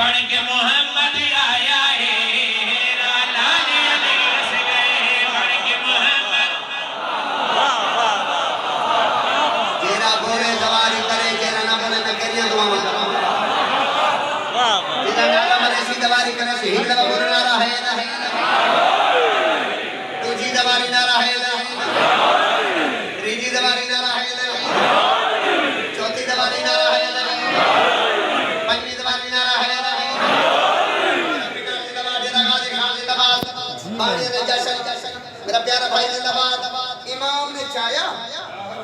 बन के मोहम्मद आया है लाल अली असगर बन के मोहम्मद जेरा बोले सवारी करे जेरा ना बोले मैं करिया दुआवा करा वाह वाह जेरा नाला मरे सी दवारी करे से ही दवा बोलना रहा है ना दूजी दवारी ना रहा है ना तीसरी दवारी ना रहा है ना चौथी दवारी ना रहा है ना पंचवी दवारी ना रहा है ना मेरा दवारी लगा दे खान जिंदाबाद बाणी ने जशन मेरा प्यारा भाई जिंदाबाद इमाम ने चाया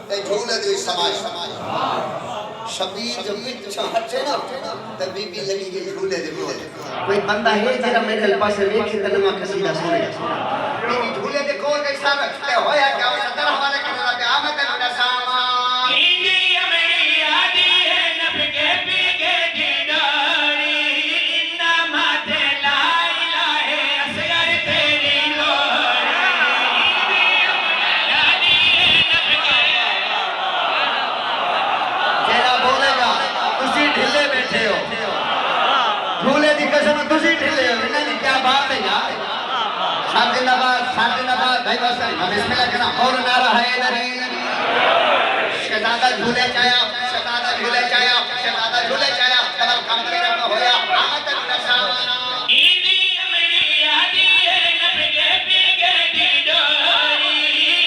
ते झूले दे समाज शबीर जब पिछा हटे ना ते बीबी लगी के झूले दे कोई बंदा है जेरा मेरे पास देखे तने मा कसीदा सुने बीबी झूले दे कोल कैसा रखते होया क्या सदर हवाले करना पे आमत मेरा सामा इंदी अमरी आदि है नब के पी के दीदारी इन्ना माथे ला इलाहे असगर तेरी लोरी इंदी अमरी आदि है नब के जेरा बोलेगा तुसी ढिले बैठे हो झूले दी कसम तुसी ढिले हो इन्हां दी क्या बात है यार शादिंदाबाद भाई बस बिस्मिल्लाह कहना और नारा है नबी शहजादा झूले चाया कलम कम तेरे को होया आमत नशा इंदी अमरी आदि है नब के पी के दीदारी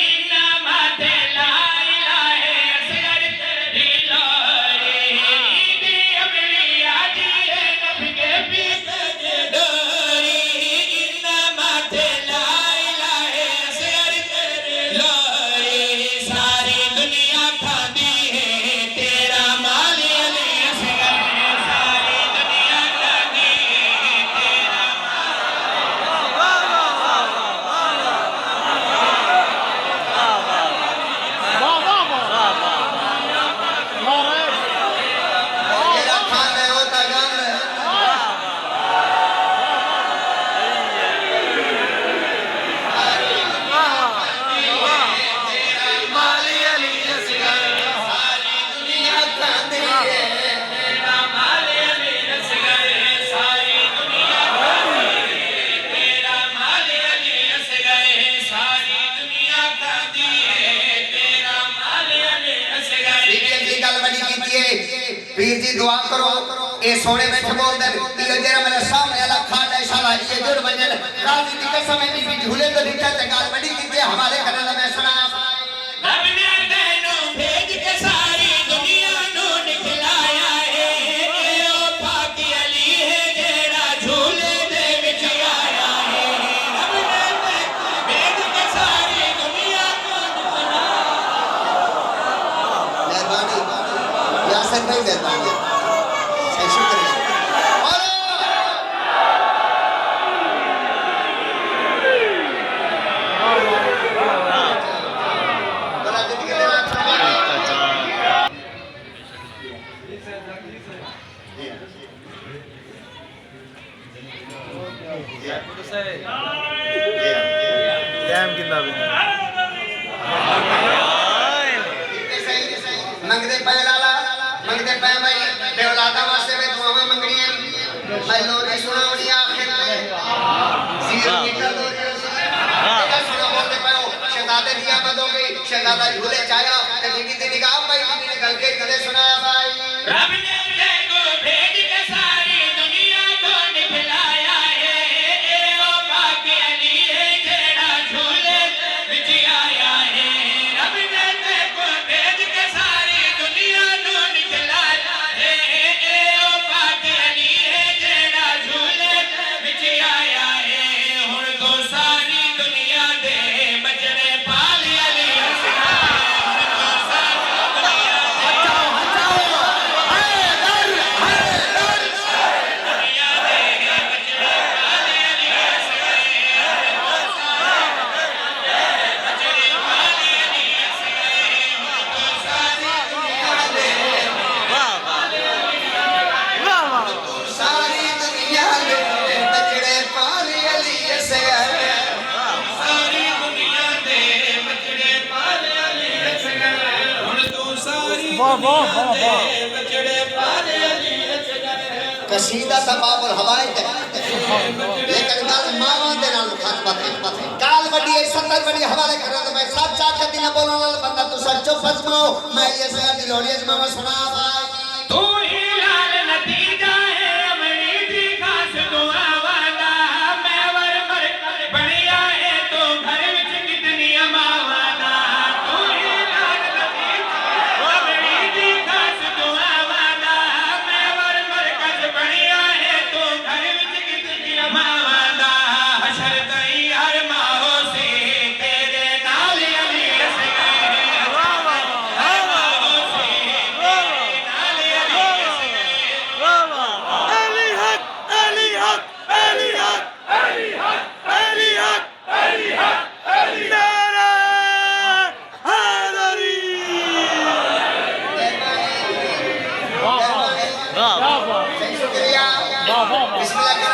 इन्ना माथे ला इलाहे असगर तेरी लोरी इंदी अमरी आदि है नब के पी के दीदारी इन्ना माथे ला इलाहे असगर तेरी लोरी सारी दुनिया खादी है तेरा माल अली असगर सारी दुनिया खादी है तेरा तेरा खान है होता गान है माली अली असगर सारी दुनिया खांदी है तेरा माल अली असगर सारी दुनिया खादी है तेरा माल अली असगर सारी दुनिया खादी है तेरा माल अली असगर बीबी अगली गल बड़ी कीती है पीर जी दुआ करो ए सोने बैठ बोल दे इयो जेरा मेरे सामने वाला खाड़ा इशारा ये जुड़ वजन राजी दी कसम है बीबी झूले तो दिखा ते गल बड़ी कीती है हमारे करने में सुना रब ने तैनू भेज के सारी दुनिया नू निकलाया है ए ओ पाक अली है जेड़ा झूले दे विच आया है रब ने तैनू भेज के सारी दुनिया नू मेहरबानी यासर भाई मेहरबानी सही शुक्रिया और बड़ा दिन के लिए मंगदे पे लाला मंगदे पे भाई बेऔलादा वास्ते में दुआवां मंगणियां भाई लोरी सुनावणी आखिर में जीरो मीटर लोरी हां सुना बोलते पे शहजादे दिया बद हो गई शहजादा झूले चाया ते बीबी दी निगाह भाई बीबी ने गल के कदे सुनाया भाई रब ने तैनू भेज के सारी दुनिया को निकलाया है ए ओ पाक अली है जेड़ा झूले विच आया है रब ने तैनू भेज के सारी दुनिया को निकलाया है ए ओ पाक अली है जेड़ा झूले विच आया है हुण तो सारी दुनिया दे बचड़े पाल अली असगर हुण तो सारी दुनिया दे सारी दुनिया दे बचड़े पाली अली असगर सारी दुनिया दे बचड़े पाल अली असगर हुण तू सारी दुनिया दे बचड़े पाल अली असगर कसीदा था बाबर हवाए ते लेकिन गल मावा दे नाल मुखातबा थे काल बड़ी 70 बड़ी हवाले करा तो मैं सच आख दिन बोलने वाला बंदा तू सच्चो फसमाओ मैं ये सगा दी लोड़ी मावा सुना तू ही लाल नतीजा है अमरी दी खास दुआ वाला मैं वर मर बढ़िया है तो घर विच कितनी अमावाना तू ही लाल नतीजा अमरी दी खास दुआ वाला मैं वर मर बढ़िया है तो घर विच कितनी अमावाना हशर तई हर माहो से तेरे नाल अली हस गए वाह वाह हर माहो से तेरे नाल अली हस गए अली हक अली हक अली हक अली हक अली हक अली हक अली नारा हैदरी शुक्रिया बिस्मिल्लाह